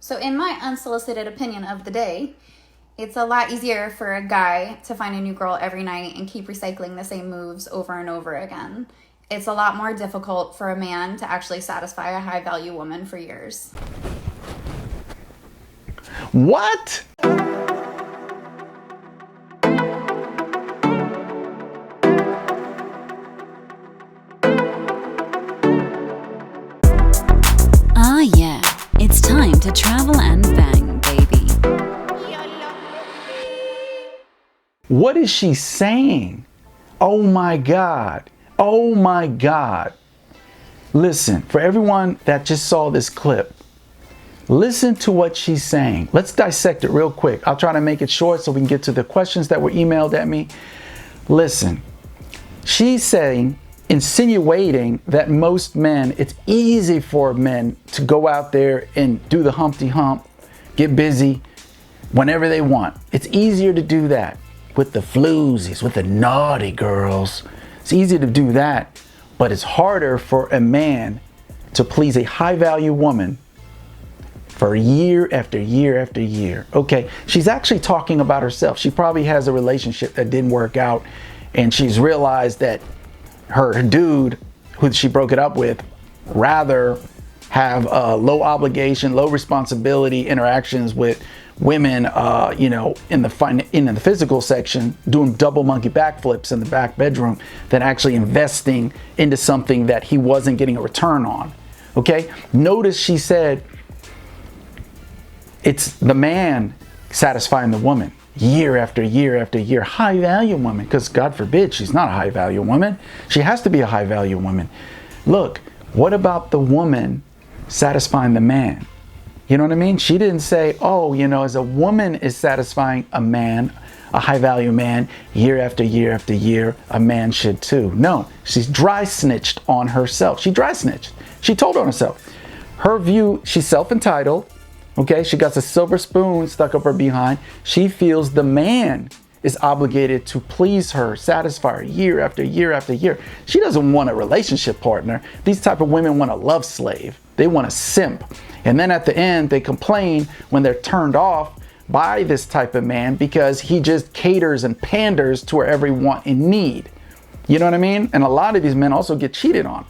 So in my unsolicited opinion of the day, it's a lot easier for a guy to find a new girl every night and keep recycling the same moves over and over again. It's a lot more difficult for a man to actually satisfy a high-value woman for years. What? Ah, yeah. It's time to travel and bang, baby. What is she saying? Oh my God. Oh my God. Listen, for everyone that just saw this clip, listen to what she's saying. Let's dissect it real quick. I'll try to make it short so we can get to the questions that were emailed at me. Listen, she's saying, insinuating that most men, it's easy for men to go out there and do the Humpty Hump, get busy whenever they want. It's easier to do that with the floozies, with the naughty girls. It's easy to do that, but it's harder for a man to please a high-value woman for year after year after year. Okay, she's actually talking about herself. She probably has a relationship that didn't work out, and she's realized that her dude, who she broke it up with, rather have low obligation, low responsibility interactions with women, in the physical section, doing double monkey backflips in the back bedroom, than actually investing into something that he wasn't getting a return on. Okay, notice she said it's the man satisfying the woman year after year after year. High value woman, because God forbid she's not a high value woman. She has to be a high value woman. Look, what about the woman satisfying the man? You know what I mean? She didn't say, oh, as a woman is satisfying a man, a high value man, year after year after year, a man should too. No, she's dry snitched on herself. She dry snitched. She told on herself. Her view, she's self-entitled. Okay, she got a silver spoon stuck up her behind. She feels the man is obligated to please her, satisfy her year after year after year. She doesn't want a relationship partner. These type of women want a love slave. They want a simp. And then at the end, they complain when they're turned off by this type of man because he just caters and panders to her every want and need. You know what I mean? And a lot of these men also get cheated on,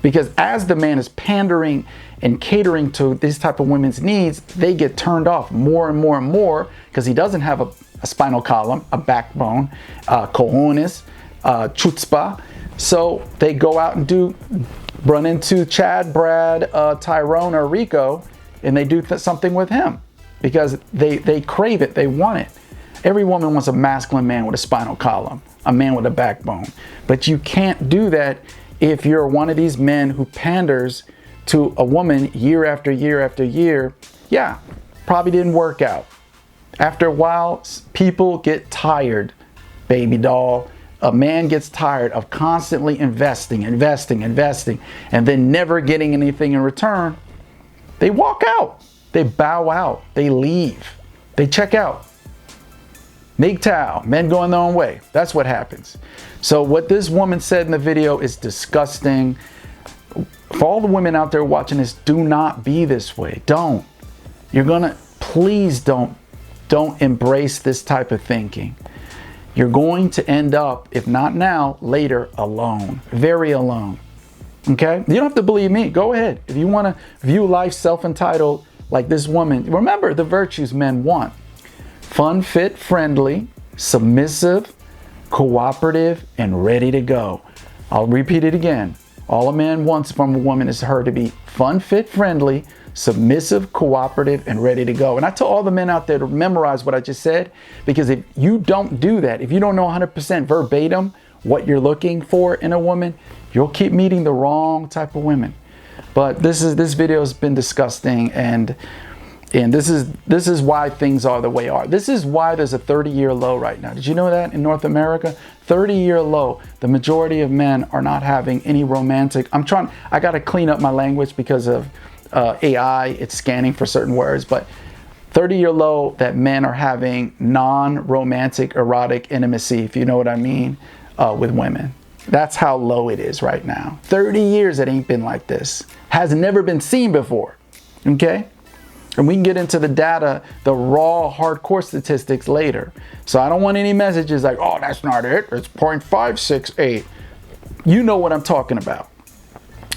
because as the man is pandering and catering to these type of women's needs, they get turned off more and more and more because he doesn't have a spinal column, a backbone, cojones, chutzpah. So they go out and run into Chad, Brad, Tyrone, or Rico, and they do something with him because they crave it, they want it. Every woman wants a masculine man with a spinal column, a man with a backbone. But you can't do that if you're one of these men who panders to a woman year after year after year. Yeah, probably didn't work out. After a while, people get tired, baby doll. A man gets tired of constantly investing, and then never getting anything in return. They walk out, they bow out, they leave, they check out. MGTOW, men going their own way. That's what happens. So what this woman said in the video is disgusting. For all the women out there watching this, do not be this way. Don't. Please don't embrace this type of thinking. You're going to end up, if not now, later, alone. Very alone. Okay? You don't have to believe me. Go ahead. If you want to view life self-entitled like this woman, remember the virtues men want. Fun, fit, friendly, submissive, cooperative, and ready to go. I'll repeat it again. All a man wants from a woman is her to be fun, fit, friendly, submissive, cooperative, and ready to go. And I tell all the men out there to memorize what I just said, because if you don't do that, if you don't know 100% verbatim what you're looking for in a woman, you'll keep meeting the wrong type of women. But this video has been disgusting, and this is why things are the way they are. This is why there's a 30-year low right now. Did you know that in North America? 30-year low. The majority of men are not having any romantic. I got to clean up my language because of AI. It's scanning for certain words, but 30-year low that men are having non-romantic erotic intimacy, if you know what I mean, with women. That's how low it is right now. 30 years it ain't been like this. Has never been seen before. Okay? And we can get into the data, the raw hardcore statistics later. So I don't want any messages like, oh, that's not it. It's 0.568. You know what I'm talking about.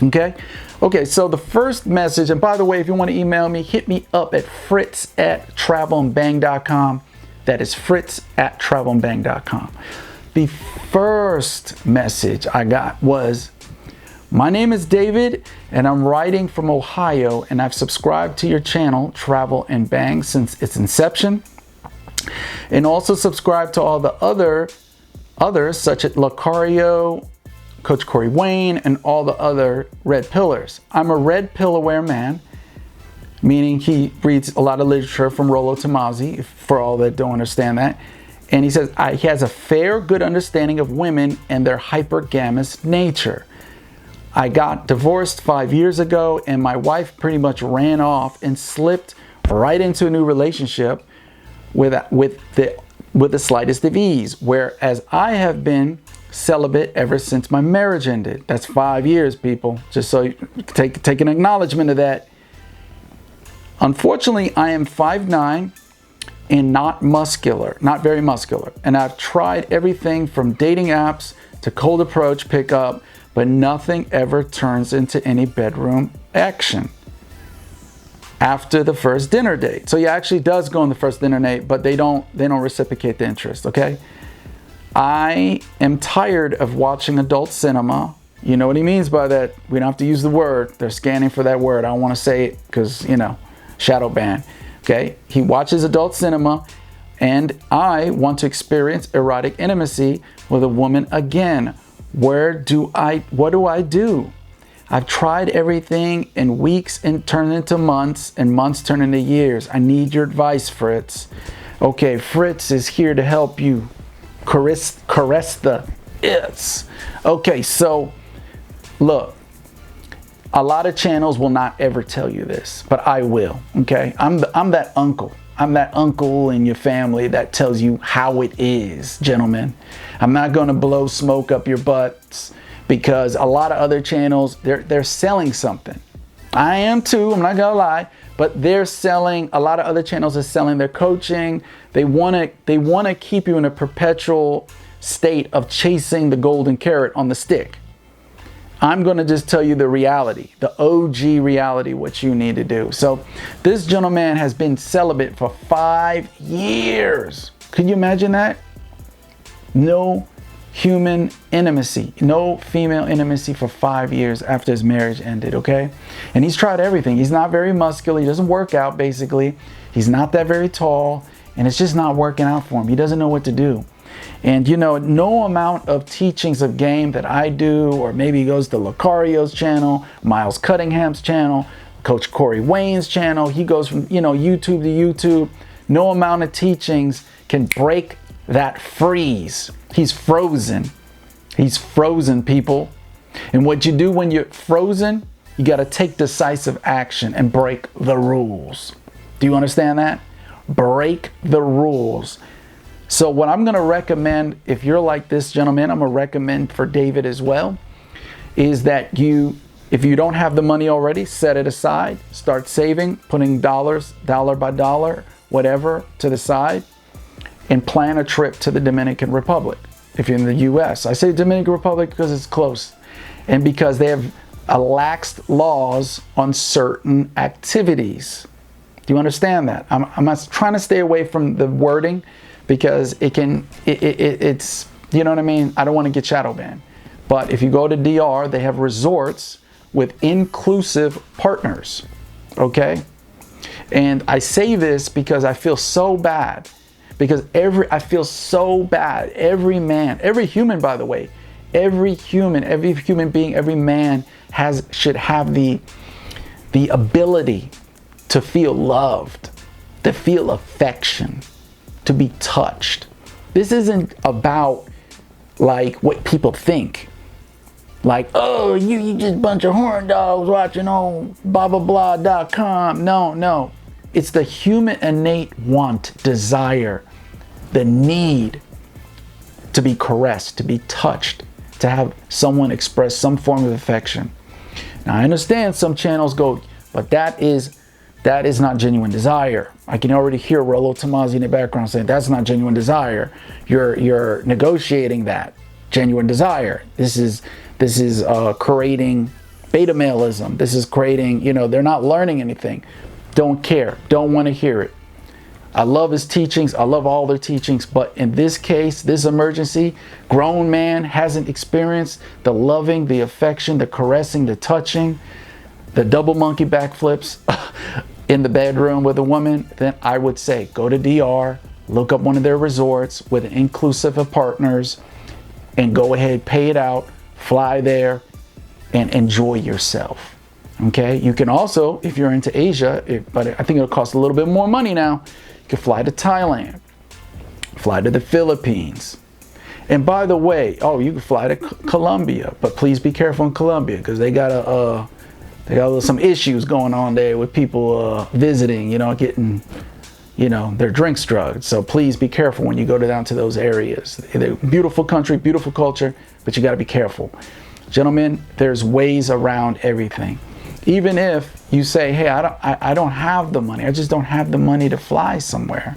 Okay? Okay, so the first message, and by the way, if you want to email me, hit me up at fritz@travelandbang.com. That is fritz@travelandbang.com. The first message I got was, my name is David, and I'm writing from Ohio, and I've subscribed to your channel, Travel and Bang, since its inception, and also subscribed to all the others, such as Lucario, Coach Corey Wayne, and all the other red pillars. I'm a red pill aware man, meaning he reads a lot of literature from Rollo Tomasi, for all that don't understand that. And he says he has a fair, good understanding of women and their hypergamous nature. I got divorced 5 years ago, and my wife pretty much ran off and slipped right into a new relationship with the slightest of ease, whereas I have been celibate ever since my marriage ended. That's 5 years, people, just so you take an acknowledgement of that. Unfortunately, I am 5'9" and not very muscular, and I've tried everything from dating apps to cold approach pickup, but nothing ever turns into any bedroom action after the first dinner date. So he actually does go on the first dinner date, but they don't reciprocate the interest, okay? I am tired of watching adult cinema. You know what he means by that. We don't have to use the word. They're scanning for that word. I don't want to say it because, shadow ban. Okay? He watches adult cinema, and I want to experience erotic intimacy with a woman again. What do I do? I've tried everything, and weeks and turn into months, and months turn into years. I need your advice, Fritz. Okay, Fritz is here to help you caress the it's. Okay, so look, a lot of channels will not ever tell you this, but I will. Okay, I'm that uncle. I'm that uncle in your family that tells you how it is, gentlemen. I'm not going to blow smoke up your butts because a lot of other channels, they're selling something. I am too, I'm not going to lie, but they're selling, a lot of other channels are selling their coaching. They want to keep you in a perpetual state of chasing the golden carrot on the stick. I'm going to just tell you the reality, the OG reality, what you need to do. So this gentleman has been celibate for 5 years. Can you imagine that? No human intimacy, no female intimacy for 5 years after his marriage ended, okay? And he's tried everything. He's not very muscular. He doesn't work out, basically. He's not that very tall, and it's just not working out for him. He doesn't know what to do. And no amount of teachings of game that I do, or maybe he goes to Lucario's channel, Miles Cunningham's channel, Coach Corey Wayne's channel, he goes from YouTube to YouTube. No amount of teachings can break that freeze. He's frozen. He's frozen, people. And what you do when you're frozen, you got to take decisive action and break the rules. Do you understand that? Break the rules. So what I'm going to recommend, if you're like this gentleman, I'm going to recommend for David as well, is that if you don't have the money already, set it aside, start saving, putting dollars, dollar by dollar, whatever, to the side, and plan a trip to the Dominican Republic. If you're in the U.S. I say Dominican Republic because it's close, and because they have laxed laws on certain activities. Do you understand that? I'm trying to stay away from the wording, because it's, you know what I mean? I don't want to get shadow banned. But if you go to DR, they have resorts with inclusive partners, okay? And I say this because I feel so bad. Because I feel so bad. Every man, every human, by the way, every human being, every man should have the ability to feel loved, to feel affection, to be touched. This isn't about like what people think. Like, oh, you just a bunch of horn dogs watching on blah blah blah.com. No. It's the human innate want, desire, the need to be caressed, to be touched, to have someone express some form of affection. Now I understand some channels go, but that is that is not genuine desire. I can already hear Rollo Tomasi in the background saying that's not genuine desire. You're negotiating that genuine desire. This is creating beta maleism. This is creating, they're not learning anything. Don't care. Don't want to hear it. I love his teachings. I love all their teachings. But in this case, this emergency, grown man hasn't experienced the loving, the affection, the caressing, the touching, the double monkey backflips in the bedroom with a woman, then I would say go to DR, look up one of their resorts with an inclusive of partners, and go ahead, pay it out, fly there, and enjoy yourself. Okay, you can also, if you're into Asia, but I think it'll cost a little bit more money now, you can fly to Thailand, fly to the Philippines. And by the way, you can fly to Colombia, but please be careful in Colombia because they got some issues going on there with people visiting, getting, their drinks drugged. So please be careful when you go down to those areas. They're beautiful country, beautiful culture, but you got to be careful. Gentlemen, there's ways around everything. Even if you say, hey, I don't have the money. I just don't have the money to fly somewhere,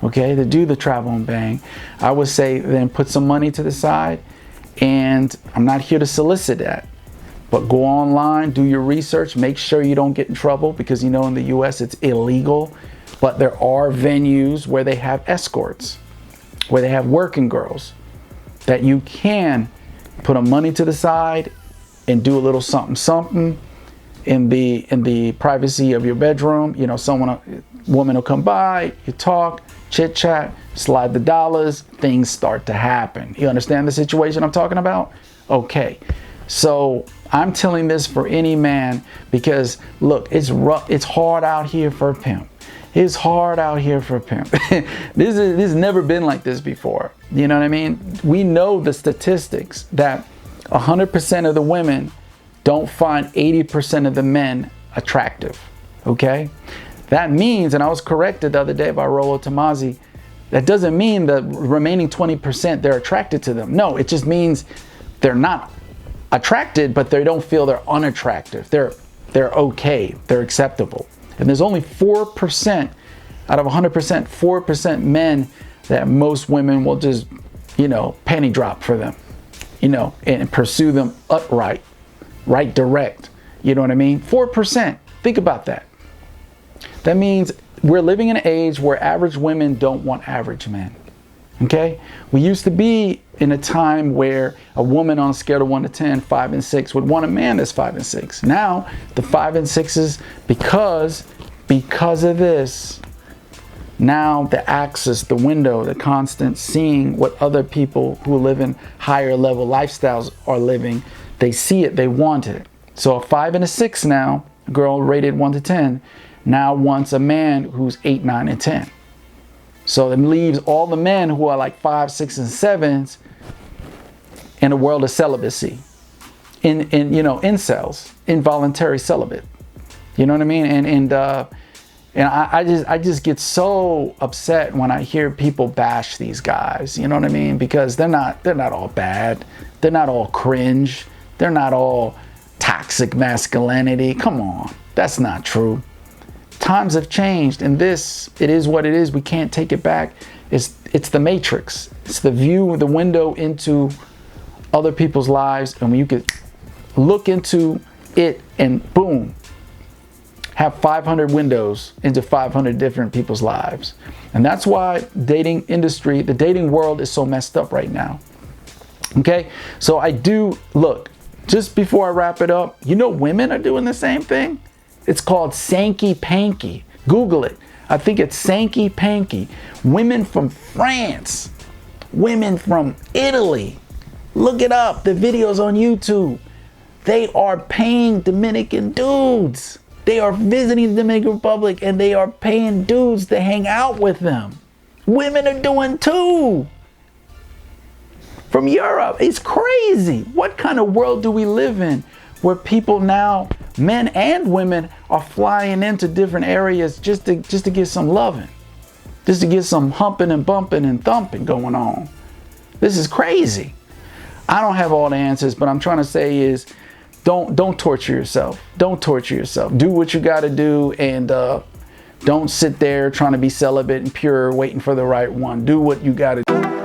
okay, to do the travel and bang. I would say then put some money to the side, and I'm not here to solicit that. But go online, do your research, make sure you don't get in trouble because in the US it's illegal. But there are venues where they have escorts, where they have working girls that you can put a money to the side and do a little something in the privacy of your bedroom. Woman will come by, you talk, chit chat, slide the dollars, things start to happen. You understand the situation I'm talking about? Okay. So I'm telling this for any man because look, it's rough. It's hard out here for a pimp. It's hard out here for a pimp. This has never been like this before. You know what I mean? We know the statistics that 100% of the women don't find 80% of the men attractive. Okay? That means, and I was corrected the other day by Rollo Tomasi, that doesn't mean the remaining 20% they're attracted to them. No, it just means they're not attracted, but they don't feel they're unattractive. They're okay. They're acceptable. And there's only 4% out of 100%, 4% men that most women will just, penny drop for them, and pursue them upright, right direct. You know what I mean? 4%. Think about that. That means we're living in an age where average women don't want average men. Okay? We used to be in a time where a woman on a scale of 1 to 10, 5 and 6 would want a man that's 5 and 6. Now, the 5 and 6s, because of this, now the access, the window, the constant seeing what other people who live in higher level lifestyles are living, they see it, they want it. So a 5 and a 6 now, a girl rated 1 to 10, now wants a man who's 8, 9, and 10. So it leaves all the men who are like 5, 6, and 7s in a world of celibacy, in incels, involuntary celibate. You know what I mean? And I just get so upset when I hear people bash these guys. You know what I mean? Because they're not all bad. They're not all cringe. They're not all toxic masculinity. Come on, that's not true. Times have changed, and it is what it is. We can't take it back. It's the matrix. It's the view, the window into other people's lives, and when you could look into it and boom, have 500 windows into 500 different people's lives. And that's why dating industry, the dating world is so messed up right now. Okay, so look, just before I wrap it up, women are doing the same thing. It's called Sankey Panky. Google it. I think it's Sankey Panky. Women from France, women from Italy. Look it up. The videos on YouTube. They are paying Dominican dudes. They are visiting the Dominican Republic and they are paying dudes to hang out with them. Women are doing too. From Europe. It's crazy. What kind of world do we live in where people now, men and women, are flying into different areas just to get some loving, just to get some humping and bumping and thumping going on? This is crazy. I don't have all the answers, but I'm trying to say is don't torture yourself. Don't torture yourself. Do what you got to do, and don't sit there trying to be celibate and pure waiting for the right one. Do what you got to do.